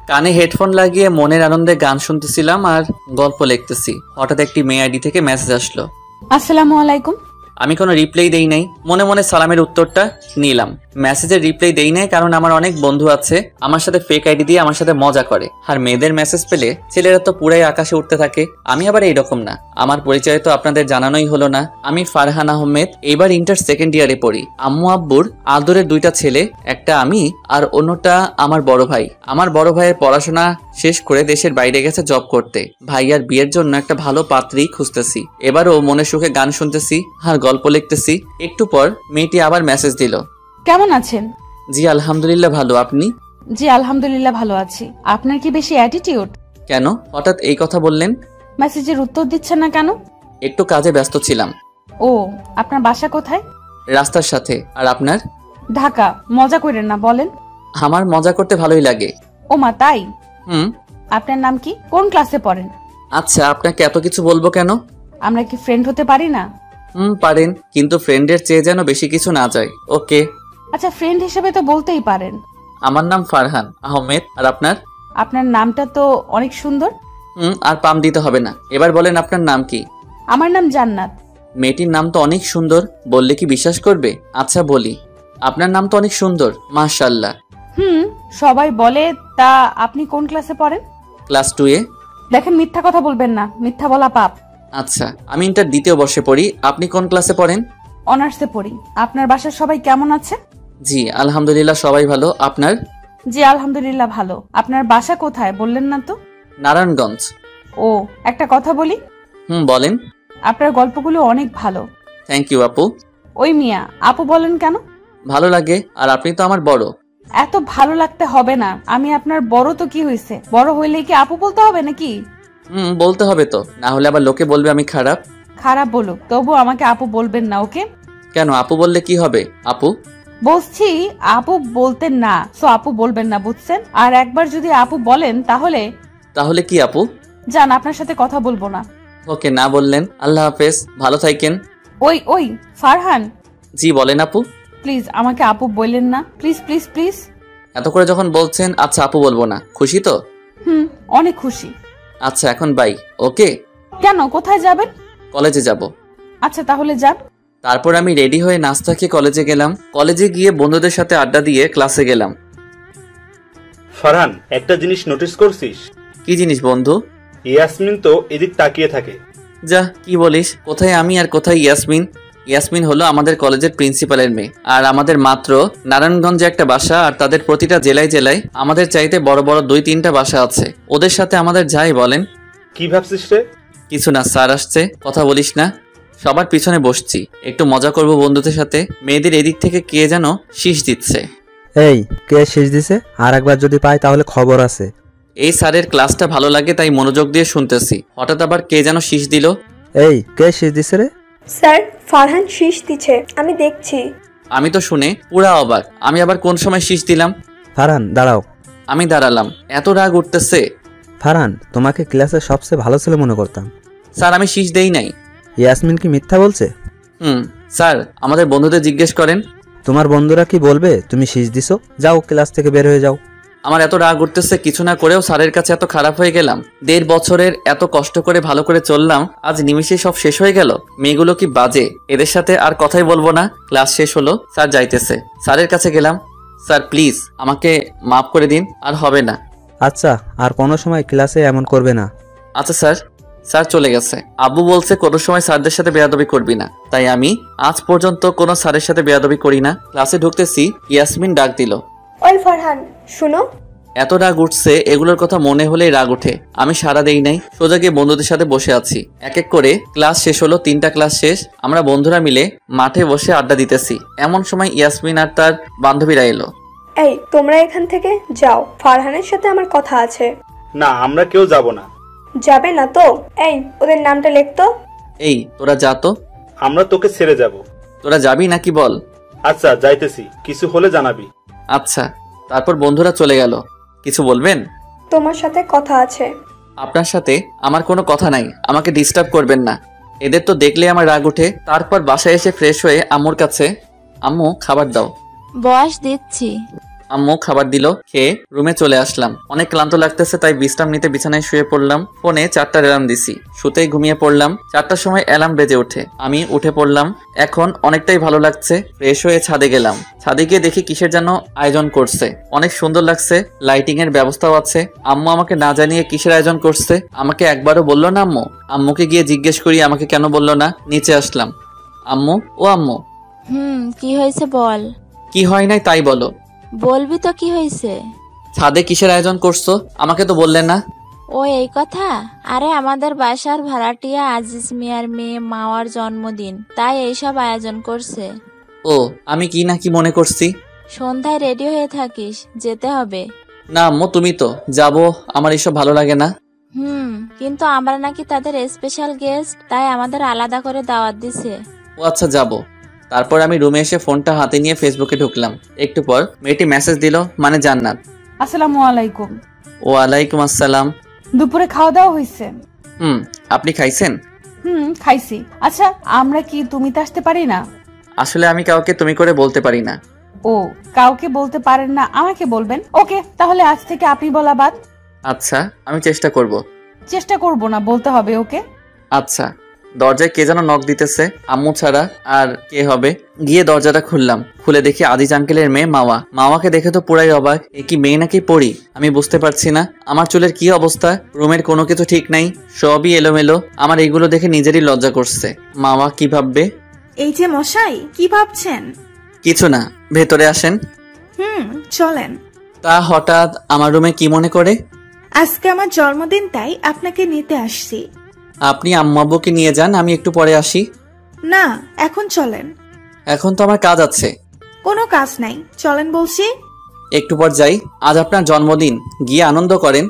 কানে হেডফোন লাগিয়ে মনের আনন্দে গান শুনতেছিলাম আর গল্প লিখতেছি। হঠাৎ একটি মেয়ে আইডি থেকে মেসেজ আসলো। আসসালামু আলাইকুম। আমি কোনো রিপ্লাই দেই নাই, মনে মনে সালামের উত্তরটা নিলাম। মেসেজের রিপ্লাই দেই নাই কারণ আমার অনেক বন্ধু আছে আমার সাথে ফেক আইডি দিয়ে আমার সাথে মজা করে, আর মেয়েদের মেসেজ পেলে ছেলেরা তো পুরাই আকাশে উঠতে থাকে। আমি আবার এইরকম না। আমার পরিচয় তো আপনাদের জানানোই হলো না। আমি ফারহান আহমেদ, এবার ইন্টার সেকেন্ড ইয়ারে পড়ি। আম্মু আব্বুর আদরের দুইটা ছেলে, একটা আমি আর অন্যটা আমার বড় ভাই। আমার বড় ভাইয়ের পড়াশোনা শেষ করে দেশের বাইরে গেছে জব করতে। ভাইয়ার বিয়ের জন্য একটা ভালো পাত্রী খুঁজতেছি। এবারও মনে সুখে গান শুনতেছি আর গল্প লিখতেছি। একটু পর মেয়েটি আবার মেসেজ দিল। কেমন আছেন? জি আলহামদুলিল্লাহ ভালো, আপনি? জি আলহামদুলিল্লাহ ভালো আছি। আপনার কি বেশি অ্যাটিটিউড? কেন হঠাৎ এই কথা বললেন? মেসেজের উত্তর দিচ্ছেন না কেন? একটু কাজে ব্যস্ত ছিলাম। ও, আপনার বাসা কোথায়? রাস্তার সাথে। আর আপনার? ঢাকা। মজা করেন না, বলেন। আমার মজা করতে ভালোই লাগে। ও মা, তাই? হুম। আপনার নাম কি? কোন ক্লাসে পড়েন? আচ্ছা, আপনাকে এত কিছু বলবো কেন? আমরা কি ফ্রেন্ড হতে পারি না? পারেন, কিন্তু ফ্রেন্ডের চেয়ে যেন বেশি কিছু না যায়। ওকে। আচ্ছা, ফ্রেন্ড হিসেবে তো বলতেই পারেন। আমার নাম ফারহান আহমেদ। আর আপনার? আপনার নামটা তো অনেক সুন্দর। আর পাম দিতে হবে না। এবার বলেন আপনার নাম কি? আমার নাম জান্নাত। মেয়েটির নাম তো অনেক সুন্দর, বললে কি বিশ্বাস করবে? আচ্ছা বলি, আপনার নাম তো অনেক সুন্দর, মাশাআল্লাহ। সবাই বলে। তা আপনি কোন ক্লাসে পড়েন? ক্লাস 2-এ। দেখেন, মিথ্যা কথা বলবেন না, মিথ্যা বলা পাপ। আচ্ছা, আমি ইন্টার দ্বিতীয় বর্ষে পড়ি। আপনি কোন ক্লাসে পড়েন? অনার্সে পড়ি। আপনার বাসার সবাই কেমন আছে? জি আলহামদুলিল্লাহ সবাই ভালো। আপনার? জি আলহামদুলিল্লাহ ভালো। আপনার বাসা কোথায় বললেন না তো? নারায়ণগঞ্জ। ও, একটা কথা বলি। বলেন। আপনার গল্পগুলো অনেক ভালো। থ্যাংক ইউ আপু। ওই মিয়া, আপু বলেন কেন? ভালো লাগে, আর আপনি তো আমার বড়। এত ভালো লাগতে হবে না। আমি আপনার বড় তো কি হয়েছে, বড় হইলে কি আপু বলতে হবে নাকি? বলতে হবে তো, না হলে আবার লোকে বলবে আমি খারাপ। খারাপ বলুক, তবু আমাকে আপু বলবেন না, ওকে? কেন, আপু বললে কি হবে? আপু বলছি, আপু বলতেন না, সো আপু বলবেন না, বুঝছেন? আর একবার যদি আপু বলেন তাহলে তাহলে কি আপু? জান, আপনার সাথে কথা বলবো না। ওকে, না বললেন। আল্লাহ হাফেজ, ভালো থাকেন। ওই ওই ফারহান। জি বলেন আপু। প্লিজ আমাকে আপু বললেন না, প্লিজ প্লিজ প্লিজ। এত করে যখন বলছেন, আচ্ছা আপু বলবো না। খুশি তো? অনেক খুশি। আচ্ছা এখন বাই। ওকে। কেন, কোথায় যাবেন? কলেজে যাব। আচ্ছা তাহলে যান। তারপর আমি রেডি হয়ে নাস্তা খেয়ে কলেজে গেলাম। কলেজে গিয়ে বন্ধুদের সাথে আড্ডা দিয়ে ক্লাসে গেলাম। ফারহান, একটা জিনিস নোটিস করছিস? কি জিনিস বন্ধু? ইয়াসমিন তো এদিক তাকিয়ে থাকে। যা, কি বলিস? কোথায় আমি আর কোথায় ইয়াসমিন? ইয়াসমিন হলো আমাদের কলেজের প্রিন্সিপালের মেয়ে, আর আমাদের মাত্র নারায়ণগঞ্জে একটা বাসা, আর তাদের প্রতিটা জেলায় জেলায় আমাদের চাইতে বড় বড় 2-3টা বাসা আছে। ওদের সাথে আমাদের যাই বলেন। কি ভাবছিস রে? কিছু না, স্যার আসছে, কথা বলিস না। সবার পিছনে বসছি, একটু মজা করব বন্ধুদের সাথে। মেয়েদের এদিক থেকে কে যেন শীষ দিচ্ছে। এই, কে শীষ দিছে? আর একবার যদি পাই তাহলে খবর আছে। এই স্যারের ক্লাসটা ভালো লাগে তাই মনোযোগ দিয়ে শুনতেছি। হঠাৎ আবার কে যেন শীষ দিল। এই, কে শীষ দিছে রে? স্যার, ফারহান শীষ দিচ্ছে, আমি দেখছি। আমি তো শুনে পুরা অবাক। আমি আবার কোন সময় শীষ দিলাম? ফারহান দাঁড়াও। আমি দাঁড়ালাম। এত রাগ উঠতেছে। ফারহান, তোমাকে ক্লাসের সবচেয়ে ভালো ছেলে মনে করতাম। স্যার আমি শীষ দেই নাই। ইয়াসমিন কি মিথ্যা বলছে? স্যার আমাদের বন্ধুদের জিজ্ঞেস করেন। তোমার বন্ধুরা কি বলবে তুমি শীষ দিছো? যাও, ক্লাস থেকে বের হয়ে যাও। আমার এত রাগ উঠতেছে, কিছু না করেও স্যারের কাছে এত খারাপ হয়ে গেলাম। 1.5 বছরের এত কষ্ট করে ভালো করে চললাম, আজ নিমিষে সব শেষ হয়ে গেল। মেয়েগুলো কি বাজে, এদের সাথে আর কথাই বলবো না। ক্লাস শেষ হলো, স্যার যাইতেছে। স্যারের কাছে গেলাম। স্যার প্লিজ আমাকে মাফ করে দিন, আর হবে না। আচ্ছা, আর কোনো সময় ক্লাসে এমন করবে না। আচ্ছা স্যার। স্যার চলে গেছে। আব্বু বলছে কোনো সময় স্যারদের সাথে বেয়াদবি করবি না, তাই আমি আজ পর্যন্ত কোনো স্যারের সাথে বেয়াদবি করি না। ক্লাসে ঢুকতেছি, ইয়াসমিন ডাক দিল। ওই ফারহান, শুনো। এত রাগ উঠছে, এগুলোর কথা মনে হলেই রাগ উঠে। আমি সারা দেই নাই, সোজা গিয়ে বন্ধুদের সাথে বসে আছি। এক এক করে ক্লাস শেষ হলো। 3টা ক্লাস শেষ। আমরা বন্ধুরা মিলে মাঠে বসে আড্ডা দিতেছি। এমন সময় ইয়াসমিন আর তার বান্ধবীরা এলো। এই, তোমরা এখান থেকে যাও, ফারহানের সাথে আমার কথা আছে। না, আমরা কেউ যাব না। যাবে না তো? এই, ওদের নামটা লিখতো। এই তোরা যা তো। আমরা তোকে ছেড়ে যাব। তোরা যাবি নাকি বল? আচ্ছা যাইতেছি, কিছু হলে জানাবি। আচ্ছা। তারপর বন্ধুরা চলে গেল। কিছু বলবেন? তোমার সাথে কথা আছে। আপনার সাথে আমার কোনো কথা নাই, আমাকে ডিস্টার্ব করবেন না। এদের তো দেখলে আমার রাগ উঠে। তারপর বাসায় এসে ফ্রেশ হয়ে আম্মুর কাছে, আম্মু খাবার দাও। বয়স দিচ্ছি। আম্মু খাবার দিল, খেয়ে রুমে চলে আসলাম। অনেক ক্লান্ত লাগতেছে তাই বিশ্রাম নিতে বিছানায় শুয়ে পড়লাম। ফোনে 4টার অ্যালার্ম দিছি, শুতেই ঘুমিয়ে পড়লাম। 4টার সময় অ্যালার্ম বেজে ওঠে, আমি উঠে পড়লাম। এখন অনেকটাই ভালো লাগছে। ফ্রেশ হয়ে ছাদে গেলাম। ছাদে গিয়ে দেখি কিসের যেন আয়োজন করছে, অনেক সুন্দর লাগছে, লাইটিং এর ব্যবস্থাও আছে। আম্মু আমাকে না জানিয়ে কিসের আয়োজন করছে আমাকে একবারও বললো না আম্মু। আম্মুকে গিয়ে জিজ্ঞেস করি আমাকে কেন বললো না। নিচে আসলাম। আম্মু, ও আম্মু। কি হয়েছে বল। কি হয় নাই তাই বলো। বলবি তো কি হয়েছে। ছাদে কিসের আয়োজন করছো আমাকে তো বললেন না। ও এই কথা। আরে আমাদের বাসার ভাড়াটিয়া আজিজ মিয়ার মেয়ে মাওয়ার জন্মদিন, তাই এইসব আয়োজন করছে। ও, আমি কি না কি মনে করছি। সন্ধ্যায় রেডি হয়ে থাকিস, যেতে হবে। না আম্মু, তুমি তো যাবো, আমার এসব ভালো লাগে না। কিন্তু আমরা নাকি তাদের স্পেশাল গেস্ট, তাই আমাদের আলাদা করে দাওয়াত দিছে। ও আচ্ছা, যাবো। তারপর আমি রুমে এসে ফোনটা হাতে নিয়ে ফেসবুকে ঢুকলাম। একটু পর মেয়েটি মেসেজ দিল, মানে জান্নাত। আসসালামু আলাইকুম। ওয়ালাইকুম আসসালাম। দুপুরে খাওয়া দাওয়া হয়েছে? আপনি খাইছেন? খাইছি। আচ্ছা, আমরা কি তুমিতে আসতে পারি না? আসলে আমি কাউকে তুমি করে বলতে পারি না। ও, কাউকে বলতে পারেন না, আমাকে বলবেন। ওকে, তাহলে আজ থেকে আপনি বলা বাদ। আচ্ছা, আমি চেষ্টা করব। চেষ্টা করব না, বলতে হবে। ওকে। আচ্ছা। দরজায় কে যেন নক দিতেছে, আম্মু ছাড়া আর কে হবে। গিয়ে দরজাটা খুললাম। খুলে দেখি আদিজ আঙ্কেলের মেয়ে মাওয়া। মাওয়াকে দেখে তো পুরাই অবাক। এ কি মেয়ে নাকি পড়ি আমি বুঝতে পারছি না। আমার চুলের কি অবস্থা, রুমের কোনো কিছু ঠিক নাই, সবই এলোমেলো। আমার এগুলো দেখে নিজেরই লজ্জা করছে। মাওয়া কি ভাববে। এই যে মশাই, কি ভাবছেন? কিছু না, ভেতরে আসেন। চলেন। তা হঠাৎ আমার রুমে কি মনে করে? আজকে আমার জন্মদিন, তাই আপনাকে নিতে আসছি। আপনি আম্মু আব্বুকে নিয়ে যান, আমি একটু পরে আসি। না, এখন চলেন। এখন তো আমার কাজ আছে। কোনো কাজ নাই, চলেন বলছি। একটু পর যাই। আজ আপনার জন্মদিন, গিয়ে আনন্দ করেন।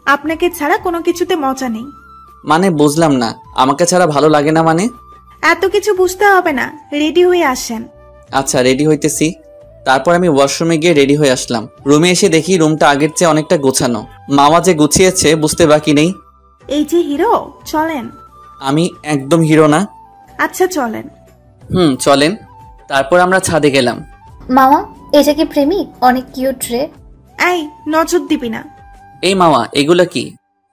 আপনাকে ছাড়া কোনো কিছুতে মজা নেই। মানে বুঝলাম না, আমাকে ছাড়া ভালো লাগে না মানে? এত কিছু বুঝতে হবে না, রেডি হয়ে আসেন। আচ্ছা, রেডি হইতেছি। তারপর আমি ওয়াশরুমে গিয়ে রেডি হয়ে আসলাম। রুমে এসে দেখি রুমটা আগের চেয়ে অনেকটা গোছানো। মামা যে গুছিয়েছে বুঝতে বাকি নেই। এই যে হিরো, চলেন। আমি একদম হিরো না। আচ্ছা চলেন। চলেন। তারপর আমরা ছাদে গেলাম। মামা, এটা কি প্রেমিক? অনেক কিউট রে। এই, নজর দিবি না। এই মামা, এগুলো কি?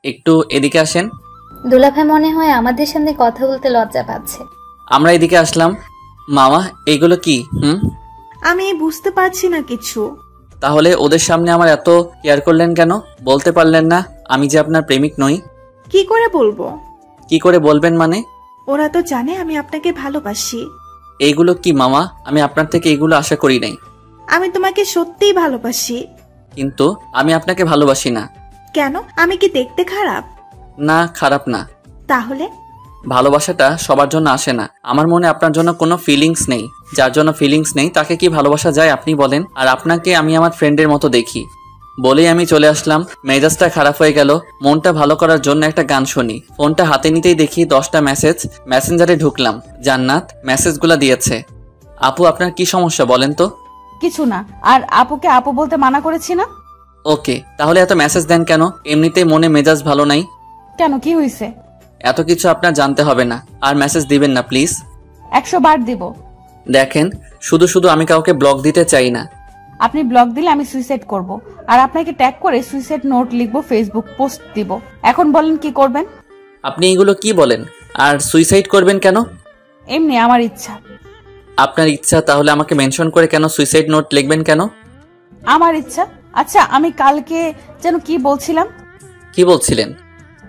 একটু এদিকে আসেন। দুলাভাই মনে হয় আমাদের সামনে কথা বলতে লজ্জা পাচ্ছে। আমরা এদিকে আসলাম। মামা, এগুলো কি? আমি বুঝতে পারছি না কিছু। তাহলে ওদের সামনে আমার এত কেয়ার করলেন কেন? বলতে পারলেন না আমি যে আপনার প্রেমিক নই? কি করে বলবো? কি করে বলবেন মানে? ওরা তো জানে আমি আপনাকে ভালোবাসি। এইগুলো কি মামা? আমি আপনার থেকে এগুলো আশা করি নাই। আমি তোমাকে সত্যিই ভালোবাসি। কিন্তু আমি আপনাকে ভালোবাসি না। কেন? আমি কি দেখতে খারাপ? না, খারাপ না। তাহলে? ভালোবাসাটা সবার জন্য আসে না। আমার মনে আপনার জন্য কোনো ফিলিংস নেই। যার জন্য ফিলিংস নেই তাকে কি ভালোবাসা যায় আপনি বলেন? আর আপনাকে আমি আমার ফ্রেন্ডের মতো দেখি। বলেই আমি চলে আসলাম। মেজাজটা খারাপ হয়ে গেল। মনটা ভালো করার জন্য একটা গান শুনি। ফোনটা হাতে নিতেই দেখি 10টা মেসেজ। মেসেঞ্জারে ঢুকলাম। জান্নাত মেসেজগুলো দিয়েছে। আপু, আপনার কি সমস্যা বলেন তো? কিছু না। আর আপুকে আপু বলতে মানা করেছি না? ওকে, তাহলে এত মেসেজ দেন কেন? এমনিতেই মনে মেজাজ ভালো নাই। কেন, কি হয়েছে? এত কিছু আপনার জানতে হবে না। আর মেসেজ দিবেন না প্লিজ। 100 বার দিব। দেখেন, শুধু শুধু আমি কাউকে ব্লক দিতে চাই না। আপনি ব্লক দিলে আমি সুইসাইড করব, আর আপনাকে ট্যাগ করে সুইসাইড নোট লিখবো, ফেসবুক পোস্ট দিব। এখন বলেন কি করবেন? আপনি এগুলো কি বলেন? আর সুইসাইড করবেন কেন? এমনি আমার ইচ্ছা। আপনার ইচ্ছা, তাহলে আমাকে মেনশন করে কেন সুইসাইড নোট লিখবেন কেন? আমার ইচ্ছা। আচ্ছা, আমি কালকে যেন কি বলছিলাম? কি বলছিলেন?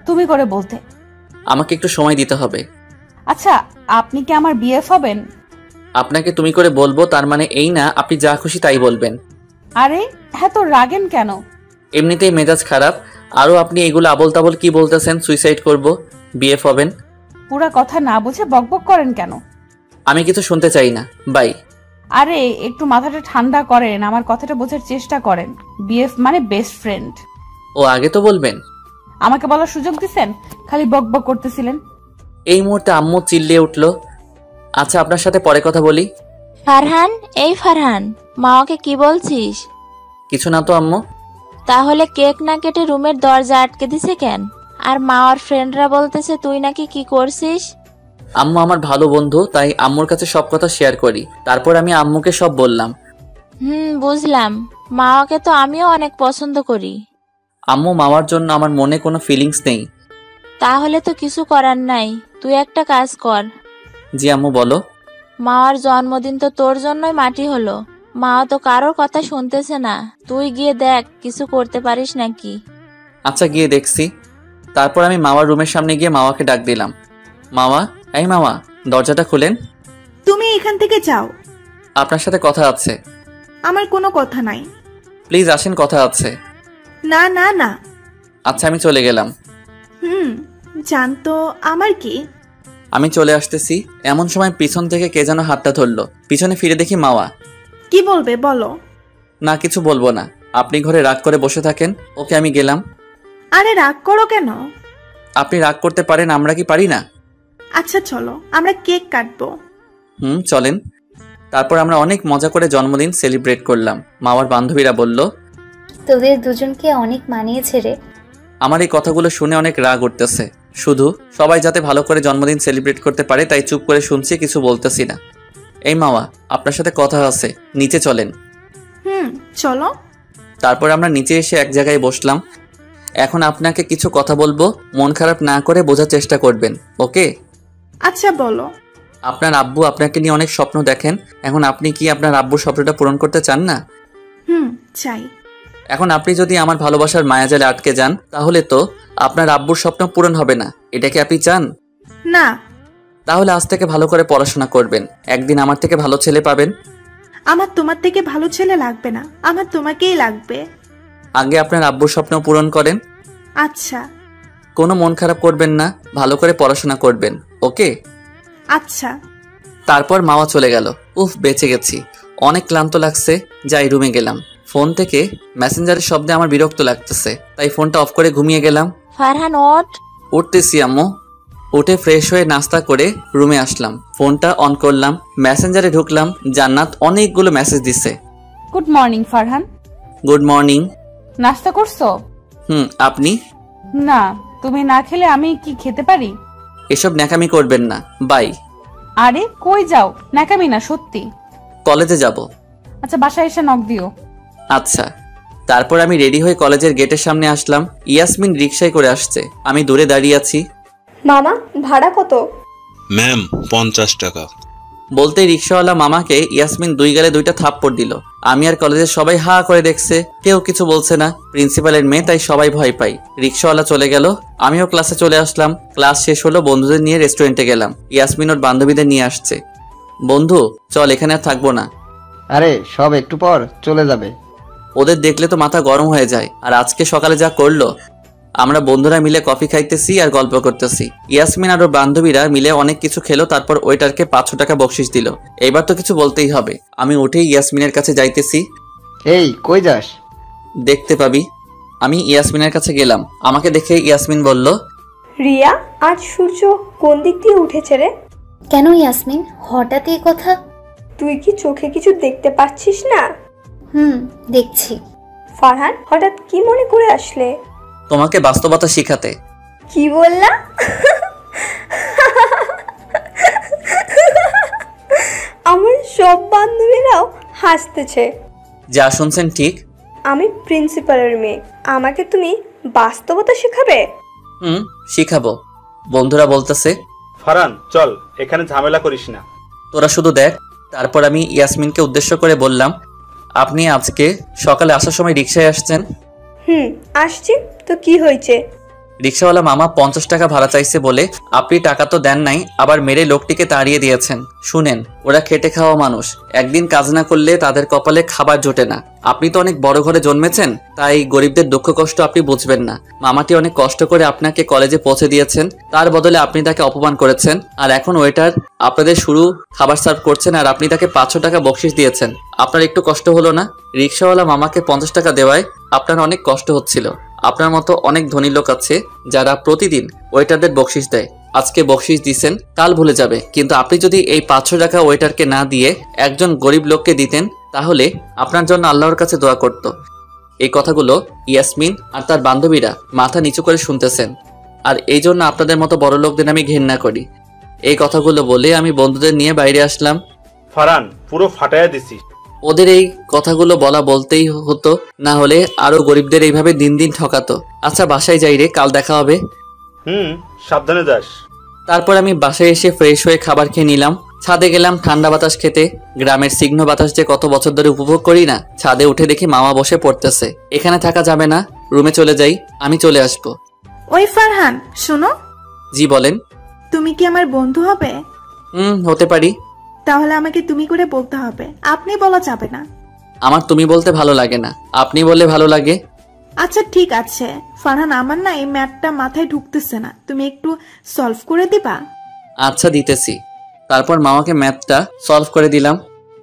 তুমি করে বলতে। আমাকে একটু সময় দিতে হবে। আচ্ছা, আপনি কি আমার বিএফ হবেন? আপনাকে তুমি করে বলবো তার মানে এই না আপনি যা খুশি তাই বলবেন। আরে এত রাগেন কেন? এমনিতেই মেজাজ খারাপ, আরো আপনি এগুলো আবল তাবল কি বলতেছেন? সুইসাইড করব, বিএফ হবেন। পুরা কথা না বুঝে বকবক করেন কেন? আমি কিছু শুনতে চাই না, বাই। আরে একটু মাথাটা ঠান্ডা করেন, আমার কথাটা বোঝার চেষ্টা করেন। বিএফ মানে বেস্ট ফ্রেন্ড। ও, আগে তো বলবেন। আমাকে বলার সুযোগ দিছেন, খালি বকবক করতেছিলেন। এই মুহূর্তে আম্মু চিল্লিয়ে উঠলো। আচ্ছা, আপনার সাথে পরে কথা বলি। ফারহান, এই ফারহান, মাওকে কি বলছিস? কিছু না তো আম্মু। তাহলে কেক না কেটে রুমের দরজা আটকে দিছে কেন? আর মাওয়ার ফ্রেন্ডরা বলতেছে তুই নাকি কি করছিস? আম্মু আমার ভালো বন্ধু, তাই আম্মুর কাছে সব কথা শেয়ার করি। তারপর আমি আম্মুকে সব বললাম। বুঝলাম। মাওয়াকে তো আমিও অনেক পছন্দ করি। আম্মু, মামার জন্য আমার মনে কোনো ফিলিংস নেই। তাহলে তো কিছু করার নাই, তুই একটা কাজ কর। জি আম্মু, বলো। মাওয়ার জন্মদিন তো তোর জন্যই মাটি হলো। মাওয়া তো কারোর কথা শুনতেছে না, তুই গিয়ে দেখ কিছু করতে পারিস নাকি। আচ্ছা, গিয়ে দেখছি। তারপর আমি মামার রুমের সামনে গিয়ে মামাকে ডাক দিলাম। মামা, এই মামা, দরজাটা খুলেন। তুমি এখান থেকে যাও, আপনার সাথে কথা আছে। আমার কোনো কথা নাই। প্লিজ আসেন, কথা আছে। না না না। আচ্ছা, আমি চলে গেলাম। জানতো আমার কি। আমি চলে আসতেছি, এমন সময় পিছন থেকে কে যেন হাতটা ধরলো। পিছনে ফিরে দেখি মাওয়া। কি বলবে বলো। না, কিছু বলবো না, আপনি ঘরে রাগ করে বসে থাকেন। ওকে, আমি গেলাম। আরে রাগ করো কেন? আপনি রাগ করতে পারেন, আমরা কি পারি না? আচ্ছা চলো, আমরা কেক কাটবো। চলেন। তারপর আমরা অনেক মজা করে জন্মদিন সেলিব্রেট করলাম। মামার বান্ধবীরা বলল, তোদের দুজনকে অনেক মানিয়েছে রে। আমার এই কথাগুলো শুনে অনেক রাগ উঠতেছে। শুধু সবাই যাতে ভালো করে জন্মদিন সেলিব্রেট করতে পারে তাই চুপ করে শুনছি, কিছু বলতেছি না। এই মামা, আপনার সাথে কথা আছে, নিচে চলেন। চলো। তারপর আমরা নিচে এসে এক জায়গায় বসলাম। এখন আপনাকে কিছু কথা বলবো, মন খারাপ না করে বোঝার চেষ্টা করবেন, ওকে? আচ্ছা বলো। আপনার আব্বু আপনাকে নিয়ে অনেক স্বপ্ন দেখেন। এখন আপনি কি আপনার আব্বুর স্বপ্নটা পূরণ করতে চান না? চাই। এখন আপনি যদি আমার ভালোবাসার মায়াজালে আটকে যান তাহলে তো আপনার আব্বুর স্বপ্ন পূরণ হবে না। এটা কি আপনি চান? না। তাহলে আজ থেকে ভালো করে পড়াশোনা করবেন, একদিন আমার থেকে ভালো ছেলে পাবেন। আমার তোমার থেকে ভালো ছেলে লাগবে না, আমার তোমাকেই লাগবে। আগে আপনার আব্বুর স্বপ্ন পূরণ করেন। আচ্ছা। কোনো মন খারাপ করবেন না, ভালো করে পড়াশোনা করবেন, ওকে? আচ্ছা। তারপর মাওয়া চলে গেল। বেঁচে গেছি। অনেক ক্লান্ত লাগছে, যাই রুমে গেলাম। ফোন থেকে মেসেঞ্জারের শব্দে আমার বিরক্ত লাগতেছে, তাই ফোনটা অফ করে ঘুমিয়ে গেলাম। ফারহান ওঠ। উঠতেছি আম্মু। উঠে ফ্রেশ হয়ে নাস্তা করে রুমে আসলাম, ফোনটা অন করলাম, মেসেঞ্জারে ঢুকলাম। জান্নাত অনেকগুলো মেসেজ দিছে। Good morning Farhan. Good morning. নাস্তা করছো? আপনি? না, তুমি না খেলে আমি কি খেতে পারি? এসব ন্যাকামি করবেন না, বাই। আরে কই যাও? ন্যাকামি না, সত্যি। কলেজে যাব। আচ্ছা, বাসায় এসে নক দিও। আচ্ছা। তারপর আমি রেডি হয়ে কলেজের গেটের সামনে আসলাম। ইয়াসমিন রিকশায় করে আসছে, আমি দূরে দাঁড়িয়ে আছি। মামা, ভাড়া কত? ম্যাম, 50 টাকা। বলতেই রিকশাওয়ালা মামাকে ইয়াসমিন 2 গালে 2টা থাপ্পড় দিল। আমি আর কলেজের সবাই হা করে দেখছে, কেউ কিছু বলছে না। প্রিন্সিপালের মেয়ে, তাই সবাই ভয় পাই। রিকশাওয়ালা চলে গেল, আমিও ক্লাসে চলে আসলাম। ক্লাস শেষ হলো, বন্ধুদের নিয়ে রেস্টুরেন্টে গেলাম। ইয়াসমিন ওর বান্ধবীদের নিয়ে আসছে। বন্ধু চল, এখানে আর থাকবো না। আরে সব একটু পর চলে যাবে। ওদের দেখলে তো মাথা গরম হয়ে যায়। আর আজকে সকালে যা করলো। আমরা বন্ধুরা মিলে কফি খাইতেছি আর গল্প করতেছি। ইয়াসমিন আর ওর বান্ধবীরা মিলে অনেক কিছু খেলো। তারপর ওয়েটারকে 500 টাকা বকশিশ দিল। এইবার তো কিছু বলতেই হবে। আমি উঠেই ইয়াসমিনের কাছে যাইতেছি। এই কই যাস? দেখতে পাবি। আমি ইয়াসমিনের কাছে গেলাম। আমাকে দেখে ইয়াসমিন বলল, রিয়া, আজ সূর্য কোন দিক দিয়ে উঠেছে রে? কেন ইয়াসমিন, হঠাৎ এই কথা? তুই কি চোখে কিছু দেখতে পাচ্ছিস না? দেখছি। ফারহান, হঠাৎ কি মনে করে আসলে? তোমাকে বাস্তবতা শিখাতে। কি বললা? আমার সব বান্ধবীরাও হাসতেছে। যা শুনছেন ঠিক। আমি প্রিন্সিপালের মেয়ে, আমাকে তুমি বাস্তবতা শেখাবে? শিখাবো। বন্ধুরা বলতেছে, ফারহান চল, এখানে ঝামেলা করিস না। তোরা শুধু দেখ। তারপর আমি ইয়াসমিনকে উদ্দেশ্য করে বললাম, আপনি আজকে সকালে আসার সময় রিকশায় আসছেন? আসছি তো, কি হয়েছে? রিকশাওয়ালা মামা 50 টাকা ভাড়া চাইছে বলে আপনি টাকা তো দেন নাই, আবার মেরে লোকটিকে তাড়িয়ে দিয়েছেন। শুনেন, ওরা খেটে খাওয়া মানুষ, একদিন কাজ না করলে তাদের কপালে খাবার জোটে না। আপনি তো অনেক বড় ঘরে জন্মেছেন, তাই গরিবদের দুঃখ কষ্ট আপনি বুঝবেন না। মামাটি অনেক কষ্ট করে আপনাকে কলেজে পৌঁছে দিয়েছেন, তার বদলে আপনি তাকে অপমান করেছেন। আর এখন ওয়েটার আপনাদের শুরু খাবার সার্ভ করছেন আর আপনি তাকে 500 টাকা বকশিশ দিয়েছেন। আপনার একটু কষ্ট হলো না? রিকশাওয়ালা মামাকে 50 টাকা দেওয়ায় আপনার অনেক কষ্ট হচ্ছিল। আপনার মতো অনেক ধনী লোক আছে যারা প্রতিদিন ওয়েটারদের বকশিশ দেয়। আজকে বকশিশ দিছেন, কাল ভুলে যাবে। কিন্তু আপনি যদি এই 500 টাকা ওয়েটারকে না দিয়ে একজন গরিব লোককে দিতেন, তাহলে আপনার জন্য আল্লাহর কাছে দোয়া করত। এই কথাগুলো ইয়াসমিন আর তার বান্ধবীরা মাথা নিচু করে শুনতেছেন। আর এই জন্য আপনাদের মতো বড় লোকদের আমি ঘেন্না করি। এই কথাগুলো বলে আমি বন্ধুদের নিয়ে বাইরে আসলাম। ফারহান, পুরো ফাটাইয়া দিছিস। ওদের এই কথাগুলো বলতেই হতো, না হলে আরো গরিবদের এইভাবে দিন দিন ঠকাতো। আচ্ছা বাসায় যাই রে, কাল দেখা হবে। সাবধানে যাস। তারপর আমি বাসায় এসে ফ্রেশ হয়ে খাবার খেয়ে নিলাম। ছাদে গেলাম ঠান্ডা বাতাস খেতে। গ্রামের সিগ্ন বাতাস যে কত বছর ধরে উপভোগ করি না। ছাদে উঠে দেখি মামা বসে পড়তেছে। এখানে থাকা যাবে না, রুমে চলে যাই, আমি চলে আসবো। ওই ফারহান, শোনো। জি বলেন। তুমি কি আমার বন্ধু হবে? হতে পারি। তাহলে আমাকে তুমি করে বলতে হবে, আপনি বলা যাবে না। আমার তুমি বলতে ভালো লাগে না, আপনি বললে ভালো লাগে। আচ্ছা ঠিক আছে ফারহান, আমার না এই ম্যাথটা মাথায় ঢুকতেছে না, তুমি একটু সলভ করে দিবা? আচ্ছা দিতেছি। তারপর মামাকে ম্যাথটা সলভ করে দিলাম।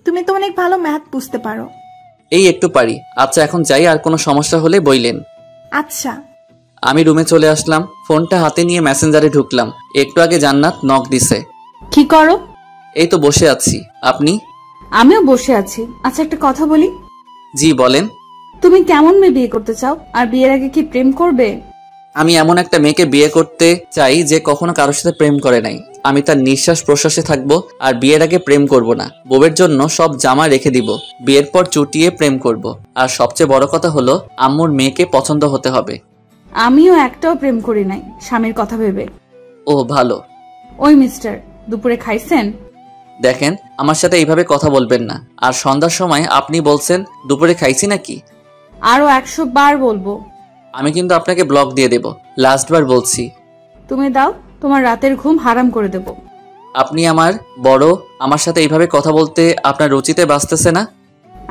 তুমি তো অনেক ভালো ম্যাথ বুঝতে পারো। এই একটু পারি। আচ্ছা এখন যাই, আর কোনো সমস্যা হলে বইলেন। আচ্ছা। আমি রুমে চলে আসলাম, ফোনটা হাতে নিয়ে মেসেঞ্জারে ঢুকলাম। একটু আগে জান্নাত নক দিছে। কি করো? এই তো বসে আছি, আপনি? আমিও বসে আছি। আচ্ছা একটা কথা বলি। জি বলেন। তুমি কেমন মেয়ে বিয়ে করতে চাও, আর বিয়ের আগে কি প্রেম করবে? আমি এমন একটা মেয়েকে বিয়ে করতে চাই যে কখনো কারোর সাথে প্রেম করে নাই। আমি তার নিঃশ্বাস প্রশ্বাসে থাকবো, আর বিয়ের আগে প্রেম করব না। বউয়ের জন্য সব জামা রেখে দিব, বিয়ের পর চুটিয়ে প্রেম করব। আর সবচেয়ে বড় কথা হলো আম্মুর মেয়েকে পছন্দ হতে হবে। আমিও একটাও প্রেম করি নাই, স্বামীর কথা ভেবে। ও ভালো। ওই মিস্টার, দুপুরে খাইছেন? দেখেন আমার সাথে এইভাবে কথা বলবেন না। আর সন্ধ্যার সময় আপনি বলছেন দুপুরে খাইছি নাকি? আরো 100 বার বলবো। আমি কিন্তু আপনাকে ব্লক দিয়ে দেব, লাস্ট বার বলছি। তুমি দাও, তোমার রাতের ঘুম হারাম করে দেব। আপনি আমার বড়, আমার সাথে এইভাবে কথা বলতে আপনার রুচিতে বাঁচতেছে না।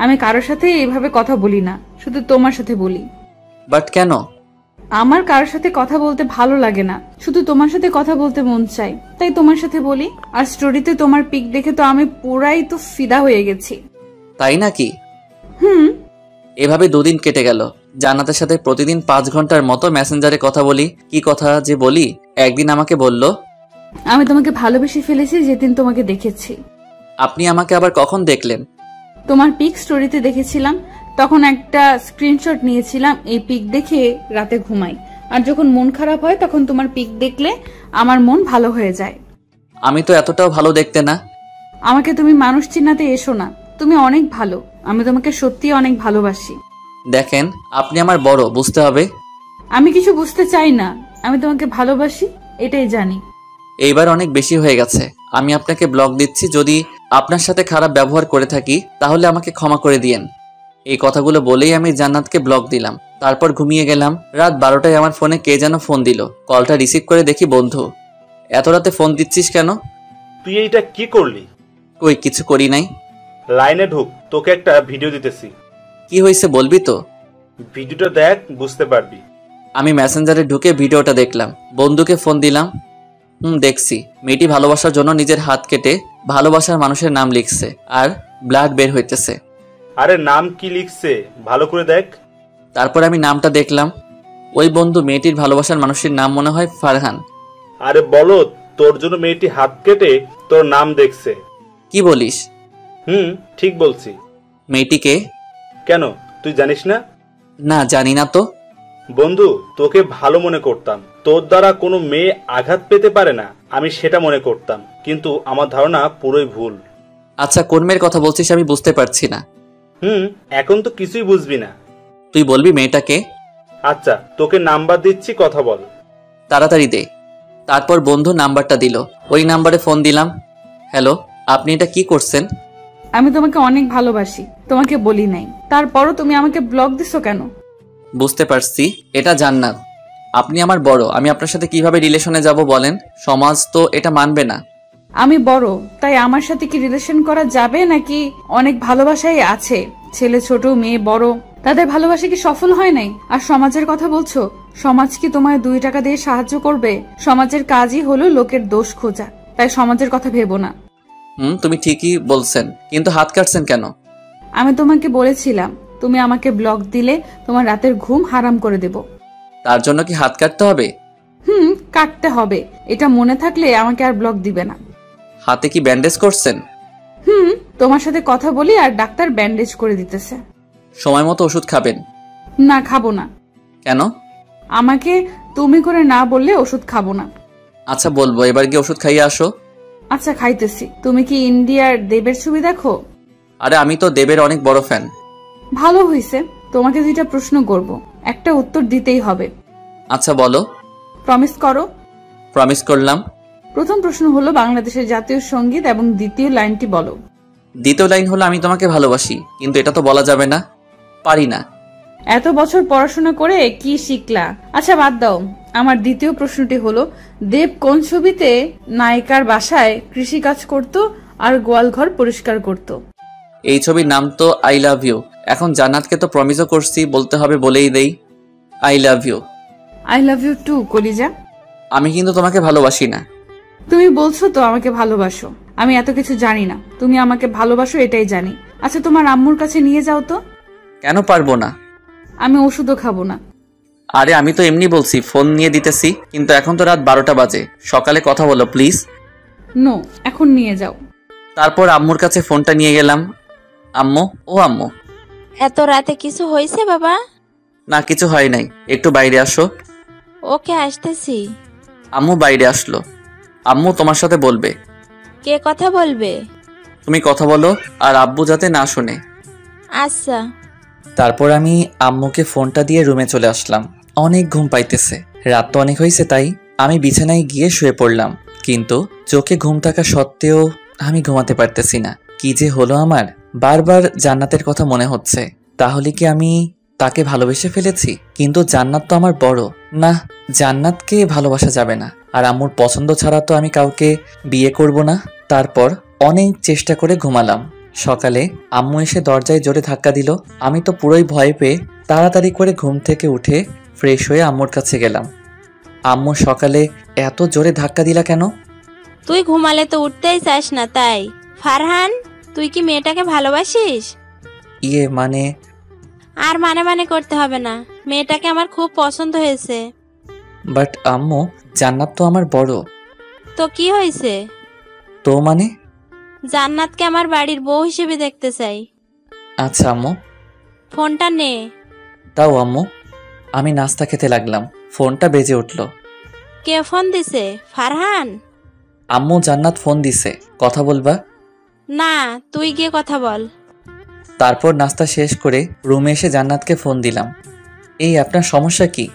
আমি কারোর সাথে এইভাবে কথা বলি না, শুধু তোমার সাথে বলি। বাট কেন? আমার কারোর সাথে কথা বলতে ভালো লাগে না, শুধু তোমার সাথে কথা বলতে মন চাই, তাই তোমার সাথে বলি। আর স্টোরিতে তোমার পিক দেখে তো আমি পুরাই তো ফিদা হয়ে গেছি। তাই নাকি? হুম। এভাবে 2 দিন কেটে গেল। জান্নাতের সাথে প্রতিদিন 5 ঘন্টার মতো মেসেঞ্জারে কথা বলি। কি কথা যে বলি, একদিন আমাকে বলল আমি তোমাকে ভালোবেসে ফেলেছি যেদিন তোমাকে দেখেছি। আপনি আমাকে আবার কখন দেখলেন? তোমার পিক স্টোরিতে দেখেছিলাম, তখন একটা স্ক্রিনশট নিয়েছিলাম। এই পিক দেখে রাতে ঘুমাই, আর যখন মন খারাপ হয় তখন তোমার পিক দেখলে আমার মন ভালো হয়ে যায়। আমি তো এতটাও ভালো দেখতে না। আমাকে তুমি মানুষ চিনাতে এসো না, তুমি অনেক ভালো। আমি তোমাকে সত্যি অনেক ভালোবাসি। দেখেন আপনি আমার বড়, বুঝতে হবে। আমি কিছু বুঝতে চাই না, আমি তোমাকে ভালোবাসি, এটাই জানি। এইবার অনেক বেশি হয়ে গেছে। আমি আপনাকে ব্লক দিচ্ছি। যদি আপনার সাথে খারাপ ব্যবহার করে থাকি তাহলে আমাকে ক্ষমা করে দিয়েন। এই কথাগুলো বলেই আমি জান্নাতকে ব্লক দিলাম। তারপর ঘুমিয়ে গেলাম। রাত 12টায় আমার ফোনে কে যেন ফোন দিল। কলটা রিসিভ করে দেখি বন্ধু। এত রাতে ফোন দিচ্ছিস কেন? তুই এইটা কি করলি? কই কিছু করি নাই। লাইনে ঢুক, তোকে একটা ভিডিও দিতেছি। কি হয়েছে বলবি তো? ভিডিওটা দেখ, বুঝতে পারবি। আমি মেসেঞ্জারে ঢুকে ভিডিওটা দেখলাম। বন্ধুকে ফোন দিলাম। দেখছি মেয়েটি ভালোবাসার জন্য নিজের হাত কেটে ভালোবাসার মানুষের নাম লিখছে, আর ব্লাড বের হইতেছে। আরে নাম কি লিখছে ভালো করে দেখ। তারপর আমি নামটা দেখলাম। ওই বন্ধু মেয়েটির ভালোবাসার মানুষের নাম মনে হয় ফারহান। আরে বলো, তোর জন্য মেয়েটি হাত কেটে তোর নাম দেখছে। কি বলিস? ঠিক বলছি। মেয়েটিকে? কেন, তুই জানিস না? না জানি না তো। বন্ধু, তোকে ভালো মনে করতাম। তোর দ্বারা কোনো মেয়ে আঘাত পেতে পারে না, আমি সেটা মনে করতাম। কিন্তু আমার ধারণা পুরোই ভুল। আচ্ছা কোন মেয়ের কথা বলছিস আমি বুঝতে পারছি না। এখন তো কিছুই বুঝবি না। তুই বলবি মেয়েটাকে? আচ্ছা তোকে নাম্বার দিচ্ছি, কথা বল। তাড়াতাড়ি দে। তারপর বন্ধু নাম্বারটা দিল। ওই নাম্বারে ফোন দিলাম। হ্যালো, আপনি এটা কি করছেন? আমি তোমাকে অনেক ভালোবাসি, তোমাকে বলি নাই, তারপরও তুমি আমাকে ব্লক দিছো কেন? বুঝতে পারছি, এটা জান্নাত। আপনি আমার বড়, আমি আপনার সাথে কিভাবে রিলেশনে যাব বলেন? সমাজ তো এটা মানবে না। আমি বড়, তাই আমার সাথে কি রিলেশন করা যাবে নাকি? অনেক ভালোবাসাই আছে, ছেলে ছোট মেয়ে বড়, তাদের ভালোবাসা কি সফল হয় নাই? আর সমাজের কথা বলছো, সমাজ কি তোমায় 2 টাকা দিয়ে সাহায্য করবে? সমাজের কাজই হলো লোকের দোষ খোঁজা, তাই সমাজের কথা ভেবো না। তুমি ঠিকই বলছেন, কিন্তু হাত কাটছেন কেন? আমি তোমাকে বলেছিলাম তুমি আমাকে ব্লক দিলে তোমার রাতের ঘুম হারাম করে দেব। তার জন্য কি হাত কাটতে হবে? কাটতে হবে, এটা মনে থাকলে আমাকে আর ব্লক দিবে না। হাতে কি ব্যান্ডেজ করছেন? তোমার সাথে কথা বলি আর ডাক্তার ব্যান্ডেজ করে দিতেছে। সময় মতো ওষুধ খাবেন। না খাবো না। কেন? আমাকে তুমি করে না বললে ওষুধ খাবো না। আচ্ছা বলবো, এবার গিয়ে ওষুধ খাইয়ে আসো। আচ্ছা খাইতেছি। তুমি কি ইন্ডিয়ার দেবের ছবি দেখো? আরে আমি তো দেবের অনেক বড় ফ্যান। ভালো হয়েছে, তোমাকে 2টা প্রশ্ন করব, একটা উত্তর দিতেই হবে। আচ্ছা বলো। প্রমিস করো। প্রমিস করলাম। প্রথম প্রশ্ন হলো বাংলাদেশের জাতীয় সঙ্গীত এবং দ্বিতীয় লাইনটি বলো। দ্বিতীয় লাইন হলো আমি তোমাকে ভালোবাসি, কিন্তু এটা তো বলা যাবে না, পারি না। এত বছর পড়াশোনা করে কি শিখলা? আচ্ছা বাদ দাও। আমার দ্বিতীয় প্রশ্নটি হলো, দেব কোন ছবিতে নায়িকার বাসায় কৃষি কাজ করত আর গোয়ালঘর পরিষ্কার করত? এই ছবির নাম তো আই লাভ ইউ। এখন জান্নাতকে তো প্রমিসও করছি, বলতে হবে বলেই দেই, I love you. I love you too কলিজা। আমি কিন্তু তোমাকে ভালোবাসি না। তুমি বলছো তো আমাকে ভালোবাসো, আমি এত কিছু জানি না, তুমি আমাকে ভালোবাসো এটাই জানি। আচ্ছা তোমার আম্মুর কাছে নিয়ে যাও তো। কেন পারবো না? আমি ওষুধও খাবো না। আরে আমি তো এমনি বলছি, ফোন নিয়ে দিতেছি, কিন্তু এখন তো রাত 12টা বাজে, সকালে কথা বলো প্লিজ। নো, এখন নিয়ে যাও। তারপর আম্মুর কাছে ফোনটা নিয়ে গেলাম। আম্মু, ও আম্মু। এত রাতে কিছু হয়েছে বাবা? না কিছু হয় নাই, একটু বাইরে আসো। ওকে, আসতেছি। আম্মু বাইরে আসলো। আম্মু তোমার সাথে বলবে। কে কথা বলবে? তুমি কথা বলো, আর আব্বু যাতে না শুনে। আচ্ছা। তারপর আমি আম্মুকে ফোনটা দিয়ে রুমে চলে আসলাম। অনেক ঘুম পাইতেছে, রাত তো অনেক হয়েছে, তাই আমি বিছানায় গিয়ে শুয়ে পড়লাম। কিন্তু চোখে ঘুম থাকা সত্ত্বেও আমি ঘুমাতে পারতেছি না। কি যে হলো আমার, বারবার জান্নাতের কথা মনে হচ্ছে। তাহলে কি আমি তাকে ভালোবেসে ফেলেছি? কিন্তু জান্নাত তো আমার বড়। না, জান্নাতকে ভালোবাসা যাবে না, আর আম্মুর পছন্দ ছাড়া তো আমি কাউকে বিয়ে করব না। তারপর অনেক চেষ্টা করে ঘুমালাম। সকালে আম্মু এসে দরজায় জোরে ধাক্কা দিল। আমি তো পুরোই ভয় পেয়ে তাড়াতাড়ি করে ঘুম থেকে উঠে ফ্রেশ হয়ে আম্মুর কাছে গেলাম। আম্মু সকালে এত জোরে ধাক্কা দিলা কেন? তুই ঘুমালে তো উঠতেই চাস না, তাই। ফারহান, তুই কি মেয়েটাকে ভালোবাসিস? ইয়ে মানে? আর মানে করতে হবে না, মেয়েটাকে আমার খুব পছন্দ হয়েছে। বাট আম্মু, জান্নাত তো আমার বড়। তো কি হয়েছে? তো মানে? জান্নাতকে আমার বাড়ির বউ হিসেবে দেখতে চাই। আচ্ছা আম্মু। ফোনটা নে। তাও আম্মু। আমি নাস্তা খেতে লাগলাম, ফোনটা বেজে উঠল। কে ফোন দিছে? ফারহান? আম্মু, জান্নাত ফোন দিছে, কথা বলবা? না, তুই গিয়ে কথা বল। তারপর নাস্তা শেষ করে রুমে এসে জান্নাতকে ফোন দিলাম। এই আপনার সমস্যা কি?